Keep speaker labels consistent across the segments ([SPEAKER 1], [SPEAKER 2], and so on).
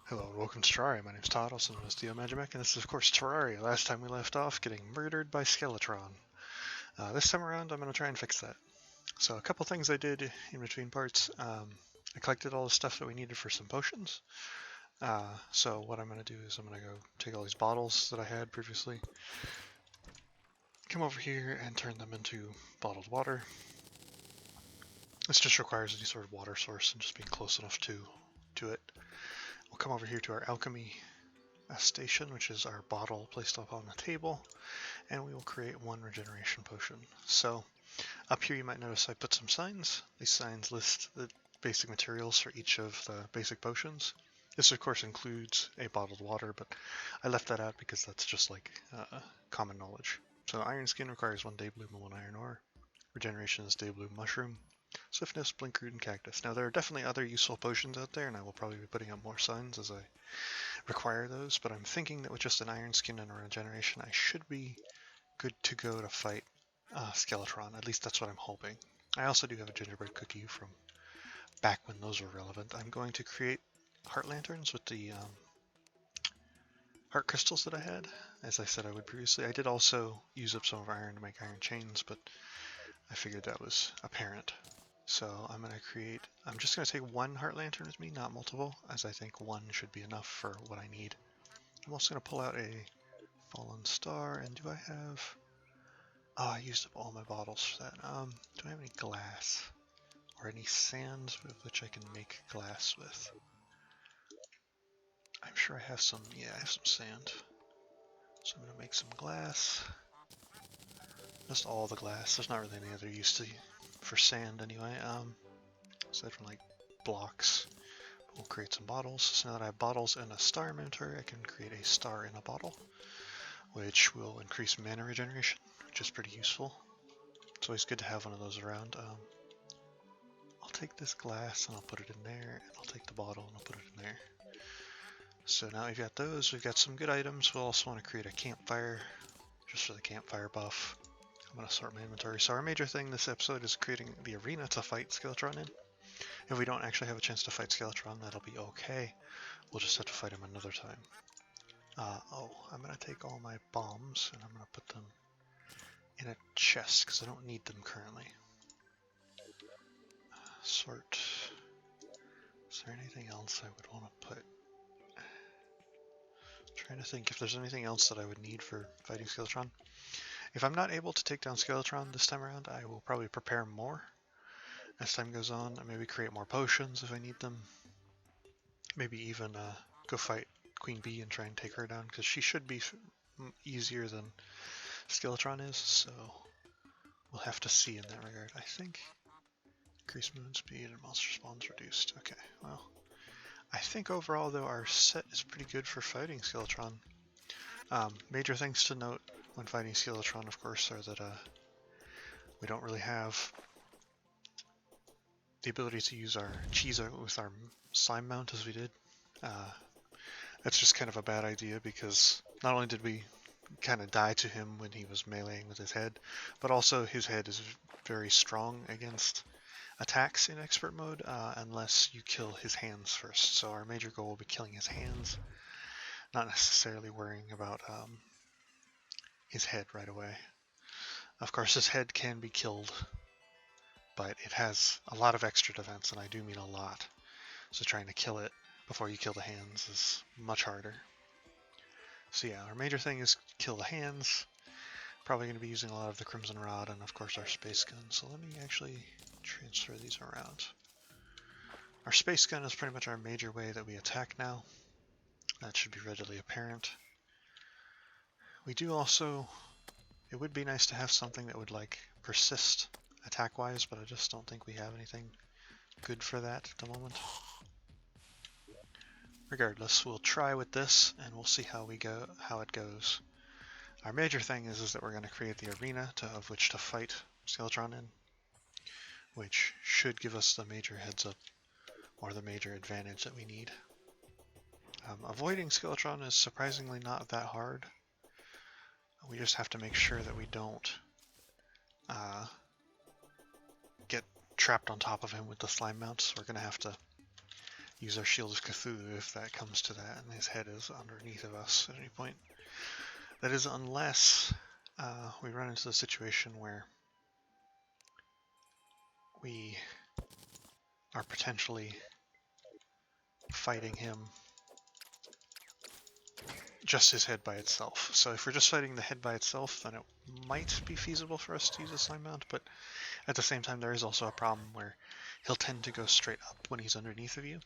[SPEAKER 1] Hello and welcome to Terraria. My name's Todd, also known as Theo Magimek, and this is of course Terraria. Last time we left off getting murdered by Skeletron. This time around I'm going to try and fix that. So a couple things I did in between parts. I collected all the stuff that we needed for some potions. So what I'm going to do is I'm going to go take all these bottles that I had previously, come over here and turn them into bottled water. This just requires any sort of water source and just being close enough to it. We'll come over here to our alchemy station, which is our bottle placed up on the table, and we will create one regeneration potion. So up here you might notice I put some signs. These signs list the basic materials for each of the basic potions. This of course includes a bottled water, but I left that out because that's just like common knowledge. So iron skin requires 1 day bloom and 1 iron ore. Regeneration is day bloom mushroom. Swiftness, blink root, and cactus. Now there are definitely other useful potions out there, and I will probably be putting up more signs as I require those, but I'm thinking that with just an iron skin and a regeneration, I should be good to go to fight Skeletron. At least that's what I'm hoping. I also do have a gingerbread cookie from back when those were relevant. I'm going to create heart lanterns with the heart crystals that I had, as I said I would previously. I did also use up some of iron to make iron chains, but I figured that was apparent. So I'm just going to take one heart lantern with me, not multiple, as I think one should be enough for what I need. I'm also going to pull out a fallen star, and do I have... Oh, I used up all my bottles for that. Do I have any glass? Or any sands with which I can make glass with? I'm sure I have some, yeah, I have some sand. So I'm going to make some glass. Just all the glass, there's not really any other use for sand anyway, aside from like blocks. We'll create some bottles. So now that I have bottles and a star inventory, I can create a star in a bottle, which will increase mana regeneration, which is pretty useful. It's always good to have one of those around. I'll take this glass and I'll put it in there, and I'll take the bottle and I'll put it in there. So now we've got those, we've got some good items. We'll also want to create a campfire, just for the campfire buff. I'm going to sort my inventory. So our major thing this episode is creating the arena to fight Skeletron in. If we don't actually have a chance to fight Skeletron, that'll be okay. We'll just have to fight him another time. I'm going to take all my bombs and I'm going to put them in a chest because I don't need them currently. Sort. Is there anything else I would want to put? Trying to think if there's anything else that I would need for fighting Skeletron. If I'm not able to take down Skeletron this time around, I will probably prepare more as time goes on. Maybe create more potions if I need them. Maybe even go fight Queen Bee and try and take her down, because she should be easier than Skeletron is, so we'll have to see in that regard. I think increased movement speed and monster spawns reduced. Okay, well, I think overall though our set is pretty good for fighting Skeletron. Major things to note when fighting Skeletron, of course, are that we don't really have the ability to use our cheese with our slime mount as we did. That's just kind of a bad idea, because not only did we kind of die to him when he was meleeing with his head, but also his head is very strong against attacks in expert mode unless you kill his hands first. So our major goal will be killing his hands, not necessarily worrying about his head right away. Of course, his head can be killed, but it has a lot of extra defense, and I do mean a lot. So trying to kill it before you kill the hands is much harder. So yeah, our major thing is kill the hands. Probably going to be using a lot of the Crimson Rod and of course our Space Gun. So let me actually transfer these around. Our Space Gun is pretty much our major way that we attack now. That should be readily apparent. We do also... It would be nice to have something that would like persist attack-wise, but I just don't think we have anything good for that at the moment. Regardless, we'll try with this and we'll see how it goes. Our major thing is that we're going to create the arena of which to fight Skeletron in, which should give us the major heads up or the major advantage that we need. Avoiding Skeletron is surprisingly not that hard. We just have to make sure that we don't get trapped on top of him with the slime mounts. We're going to have to use our Shield of Cthulhu if that comes to that, and his head is underneath of us at any point. That is unless we run into the situation where we are potentially fighting him just his head by itself. So if we're just fighting the head by itself, then it might be feasible for us to use a slime mount, but at the same time there is also a problem where he'll tend to go straight up when he's underneath of you,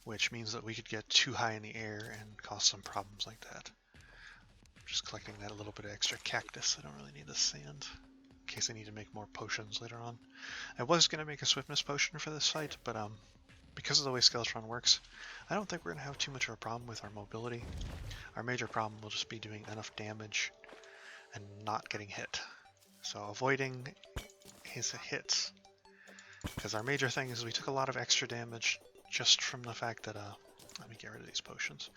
[SPEAKER 1] which means that we could get too high in the air and cause some problems like that. Just collecting that little bit of extra cactus. I don't really need the sand in case I need to make more potions later on. I was going to make a swiftness potion for this fight, but because of the way Skeletron works, I don't think we're going to have too much of a problem with our mobility. Our major problem will just be doing enough damage and not getting hit. So avoiding his hits. Because our major thing is we took a lot of extra damage just from the fact that, let me get rid of these potions.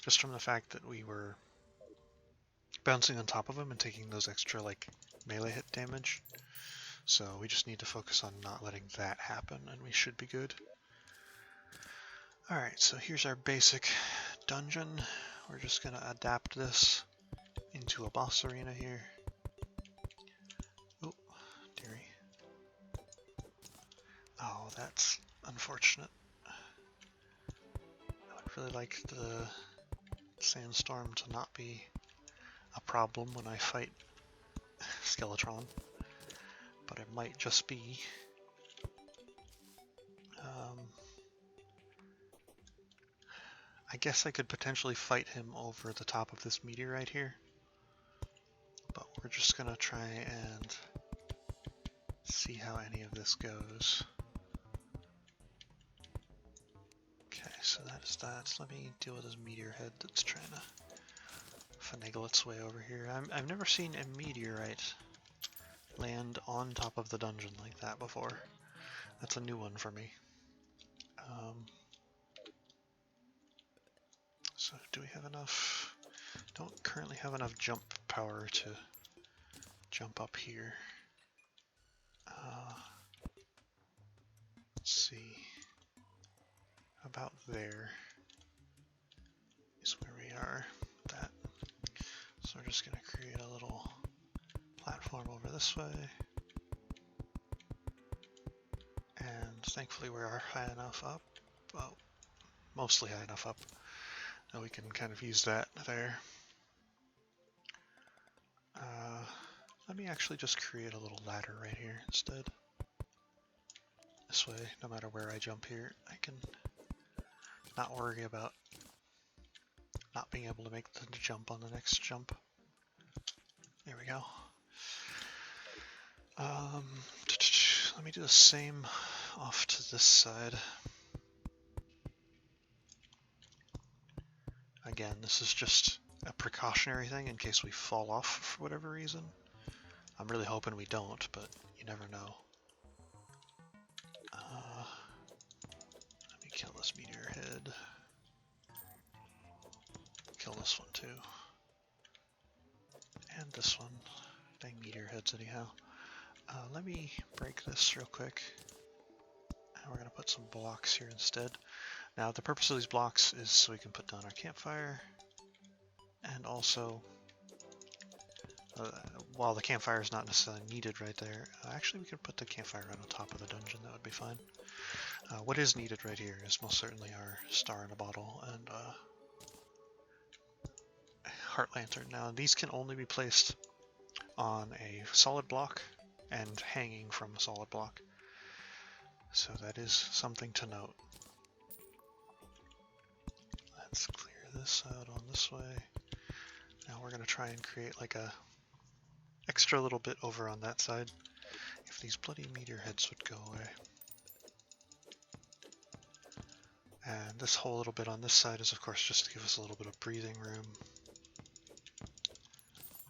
[SPEAKER 1] Just from the fact that we were bouncing on top of him and taking those extra, like, melee hit damage. So we just need to focus on not letting that happen, and we should be good. Alright, so here's our basic dungeon. We're just going to adapt this into a boss arena here. Oh, dearie. Oh, that's unfortunate. I would really like the sandstorm to not be a problem when I fight Skeletron, but it might just be. I guess I could potentially fight him over the top of this meteorite here, but we're just gonna try and see how any of this goes. Okay, so that is that. Let me deal with this meteor head that's trying to finagle its way over here. I've never seen a meteorite land on top of the dungeon like that before. That's a new one for me. So do we have enough? Don't currently have enough jump power to jump up here. Let's see. About there is where we are with that. So we're just going to create a little platform over this way. And thankfully we are high enough up. Well, mostly high enough up. Now we can kind of use that there. Let me actually just create a little ladder right here instead. This way, no matter where I jump here, I can not worry about not being able to make the jump on the next jump. There we go. Let me do the same off to this side. Again, this is just a precautionary thing in case we fall off for whatever reason. I'm really hoping we don't, but you never know. Let me kill this meteor head. Kill this one too. And this one. Dang meteor heads anyhow. Let me break this real quick. And we're going to put some blocks here instead. Now the purpose of these blocks is so we can put down our campfire. And also, while the campfire is not necessarily needed right there, actually we could put the campfire right on top of the dungeon, that would be fine. What is needed right here is most certainly our star in a bottle and heart lantern. Now these can only be placed on a solid block and hanging from a solid block. So that is something to note. Let's clear this out on this way. Now we're going to try and create like a extra little bit over on that side. If these bloody meteor heads would go away. And this whole little bit on this side is of course just to give us a little bit of breathing room.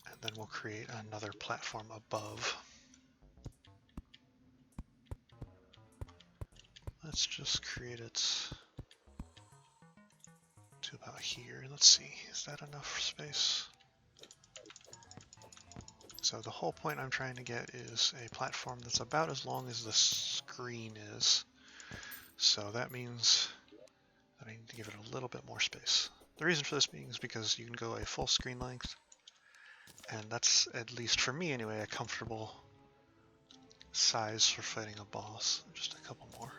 [SPEAKER 1] And then we'll create another platform above. Let's just create it to about here. Let's see, is that enough space? So the whole point I'm trying to get is a platform that's about as long as the screen is. So that means give it a little bit more space. The reason for this being is because you can go a full screen length, and that's, at least for me anyway, a comfortable size for fighting a boss. Just a couple more.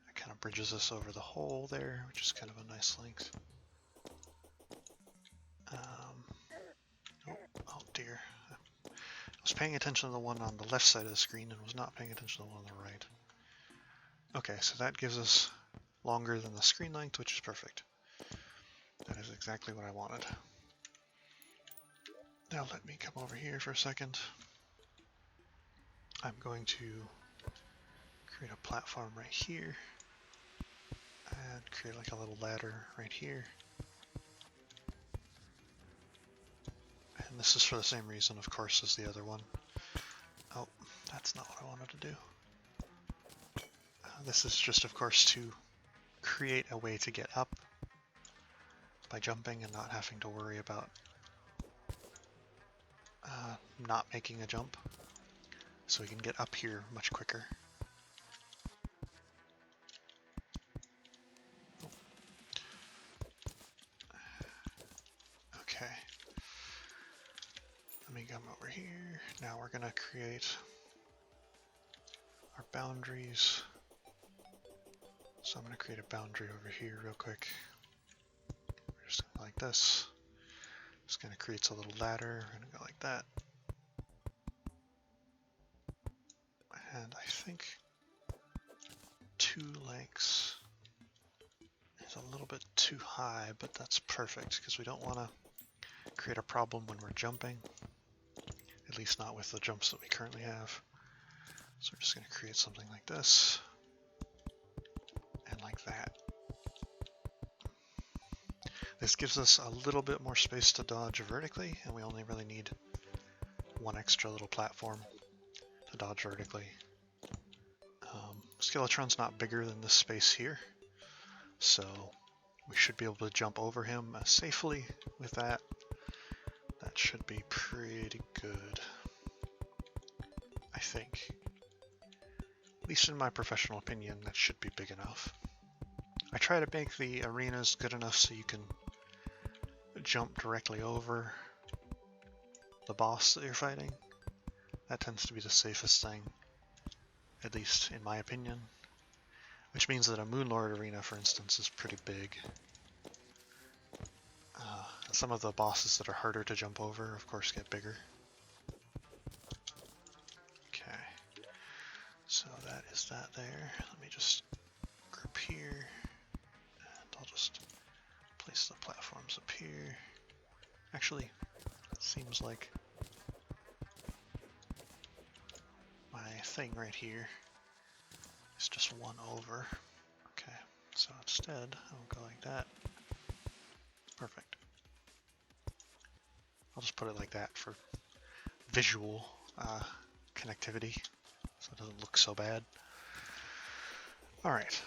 [SPEAKER 1] It kind of bridges us over the hole there, which is kind of a nice length. Oh dear. I was paying attention to the one on the left side of the screen and was not paying attention to the one on the right. Okay, so that gives us longer than the screen length, which is perfect. That is exactly what I wanted. Now let me come over here for a second. I'm going to create a platform right here and create like a little ladder right here. And this is for the same reason, of course, as the other one. Oh, that's not what I wanted to do. This is just, of course, to create a way to get up by jumping and not having to worry about not making a jump. So we can get up here much quicker. Okay. Let me come over here. Now we're going to create our boundaries. So I'm going to create a boundary over here real quick. We're just going to go like this. Just going to create a little ladder. We're going to go like that. And I think 2 lengths is a little bit too high, but that's perfect because we don't want to create a problem when we're jumping. At least not with the jumps that we currently have. So we're just going to create something like this. And like that. This gives us a little bit more space to dodge vertically, and we only really need one extra little platform to dodge vertically. Skeletron's not bigger than this space here, so we should be able to jump over him safely with that. That should be pretty good, I think. At least in my professional opinion, that should be big enough. I try to make the arenas good enough so you can jump directly over the boss that you're fighting. That tends to be the safest thing, at least in my opinion. Which means that a Moonlord arena, for instance, is pretty big. Some of the bosses that are harder to jump over, of course, get bigger. Okay, so that is that there. Let me just group here, and I'll just place the platforms up here. Actually, it seems like my thing right here is just one over. Okay, so instead, I'll go like that. Perfect. I'll just put it like that for visual connectivity, so it doesn't look so bad. Alright.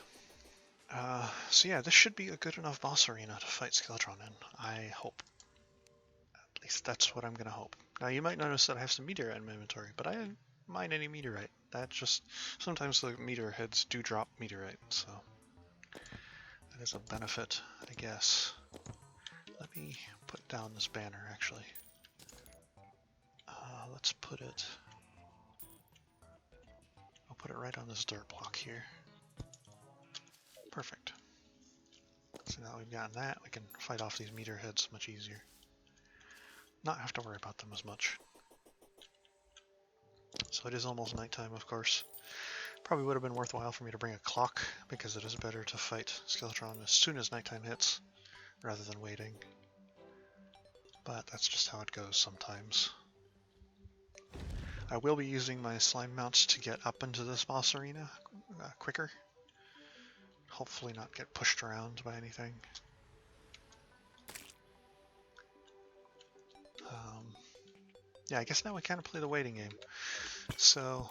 [SPEAKER 1] So yeah, this should be a good enough boss arena to fight Skeletron in, I hope. At least that's what I'm going to hope. Now you might notice that I have some meteorite in my inventory, but I didn't mine any meteorite. That just, sometimes the meteor heads do drop meteorite, so that is a benefit, I guess. Let me put down this banner, actually. Let's put it, I'll put it right on this dirt block here. Perfect. So now we've gotten that, we can fight off these meteor heads much easier. Not have to worry about them as much. So it is almost nighttime, of course. Probably would have been worthwhile for me to bring a clock, because it is better to fight Skeletron as soon as nighttime hits, rather than waiting. But that's just how it goes sometimes. I will be using my slime mounts to get up into this boss arena quicker. Hopefully not get pushed around by anything. Yeah, I guess now we kind of play the waiting game. So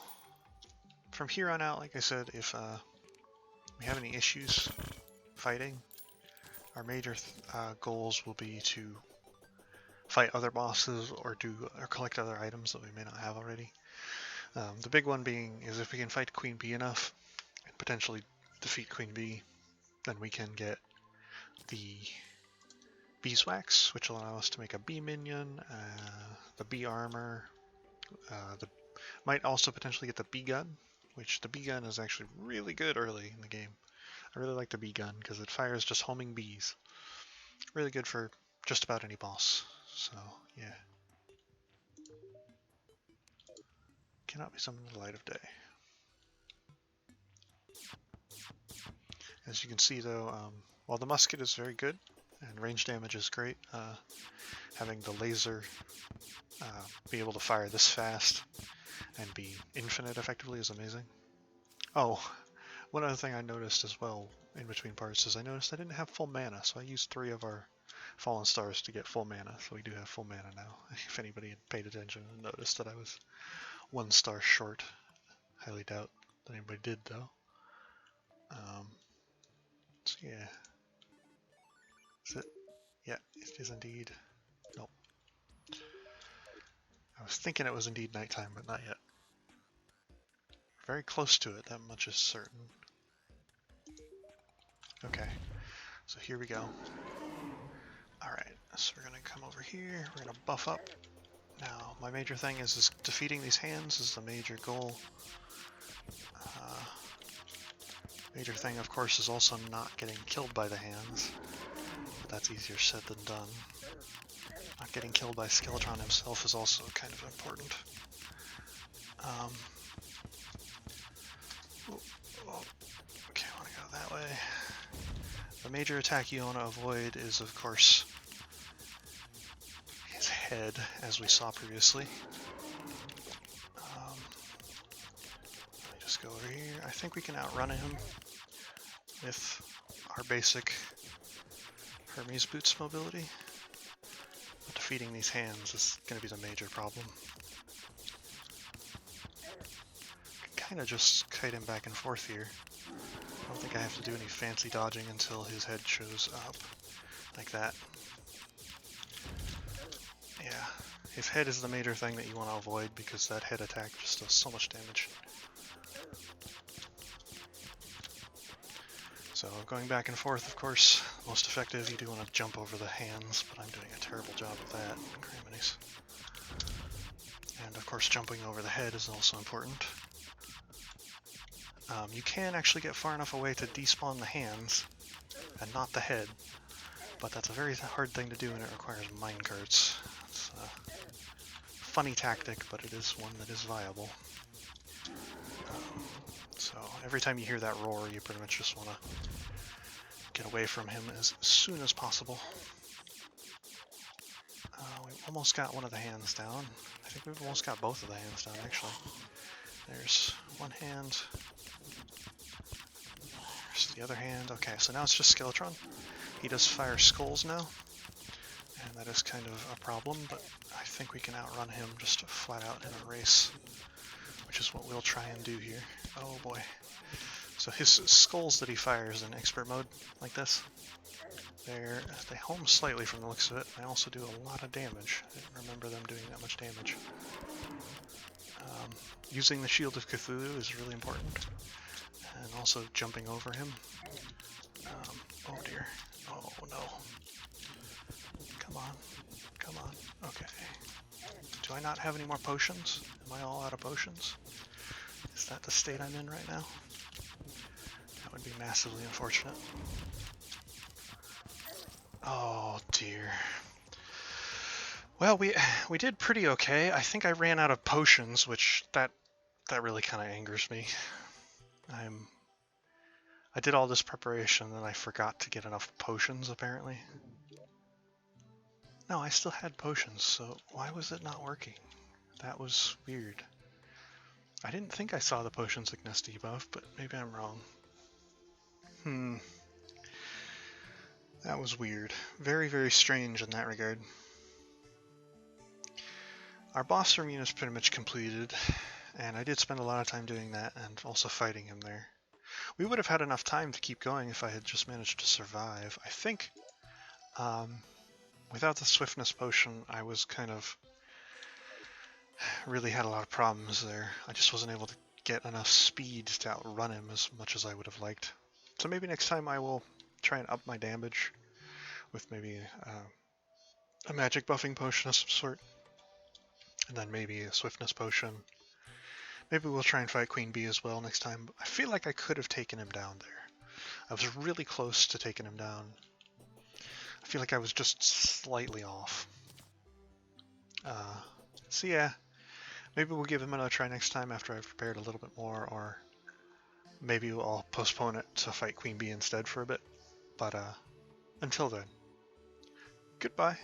[SPEAKER 1] from here on out, like I said, if we have any issues fighting, our major goals will be to fight other bosses or collect other items that we may not have already. The big one being is if we can fight Queen Bee enough and potentially defeat Queen Bee, then we can get the beeswax, which will allow us to make a bee minion, the bee armor, might also potentially get the bee gun, which the bee gun is actually really good early in the game. I really like the bee gun because it fires just homing bees. Really good for just about any boss. So yeah. Cannot be summoned in the light of day. As you can see though, while the musket is very good and range damage is great, having the laser be able to fire this fast and be infinite effectively is amazing. Oh, one other thing I noticed as well in between parts is I noticed I didn't have full mana, so I used 3 of our fallen stars to get full mana, so we do have full mana now. If anybody had paid attention and noticed that I was 1 star short. Highly doubt that anybody did though. So yeah. Is it? Yeah, it is indeed. Nope. I was thinking it was indeed nighttime, but not yet. Very close to it, that much is certain. Okay, so here we go. Alright, so we're gonna come over here, we're gonna buff up. Now, my major thing is defeating these hands is the major goal. Major thing, of course, is also not getting killed by the hands. But that's easier said than done. Not getting killed by Skeletron himself is also kind of important. Okay, I want to go that way. The major attack you want to avoid is, of course, his head, as we saw previously. Let me just go over here. I think we can outrun him with our basic Hermes boots mobility. But defeating these hands is going to be the major problem. Kind of just kite him back and forth here. I don't think I have to do any fancy dodging until his head shows up, like that. Yeah, his head is the major thing that you want to avoid because that head attack just does so much damage. So going back and forth, of course, most effective. You do want to jump over the hands, but I'm doing a terrible job of that. Criminies. And of course, jumping over the head is also important. You can actually get far enough away to despawn the hands and not the head, but that's a very hard thing to do and it requires minecarts. It's a funny tactic, but it is one that is viable. So every time you hear that roar, you pretty much just want to get away from him as soon as possible. We almost got one of the hands down. I think we've almost got both of the hands down, actually. There's one hand. There's the other hand. Okay, so now it's just Skeletron. He does fire skulls now, and that is kind of a problem, but I think we can outrun him just flat out in a race, which is what we'll try and do here. Oh boy. So his skulls that he fires in expert mode, like this, they home slightly from the looks of it. They also do a lot of damage. I didn't remember them doing that much damage. Using the Shield of Cthulhu is really important, and also jumping over him. Oh dear. Oh no. Come on. Come on. Okay. Do I not have any more potions? Am I all out of potions? Is that the state I'm in right now? That would be massively unfortunate. Oh dear. Well, we did pretty okay. I think I ran out of potions, which that really kind of angers me. I did all this preparation and I forgot to get enough potions apparently. No, I still had potions, so why was it not working? That was weird. I didn't think I saw the potion sickness debuff, but maybe I'm wrong. That was weird. Very, very strange in that regard. Our boss room unit is pretty much completed, and I did spend a lot of time doing that and also fighting him there. We would have had enough time to keep going if I had just managed to survive. I think without the swiftness potion, I was kind of really had a lot of problems there. I just wasn't able to get enough speed to outrun him as much as I would have liked. So maybe next time I will try and up my damage with maybe a magic buffing potion of some sort, and then maybe a swiftness potion. Maybe we'll try and fight Queen Bee as well next time. I feel like I could have taken him down there. I was really close to taking him down. I feel like I was just slightly off. So yeah, maybe we'll give him another try next time after I've prepared a little bit more, or maybe I'll postpone it to fight Queen Bee instead for a bit. But until then, goodbye.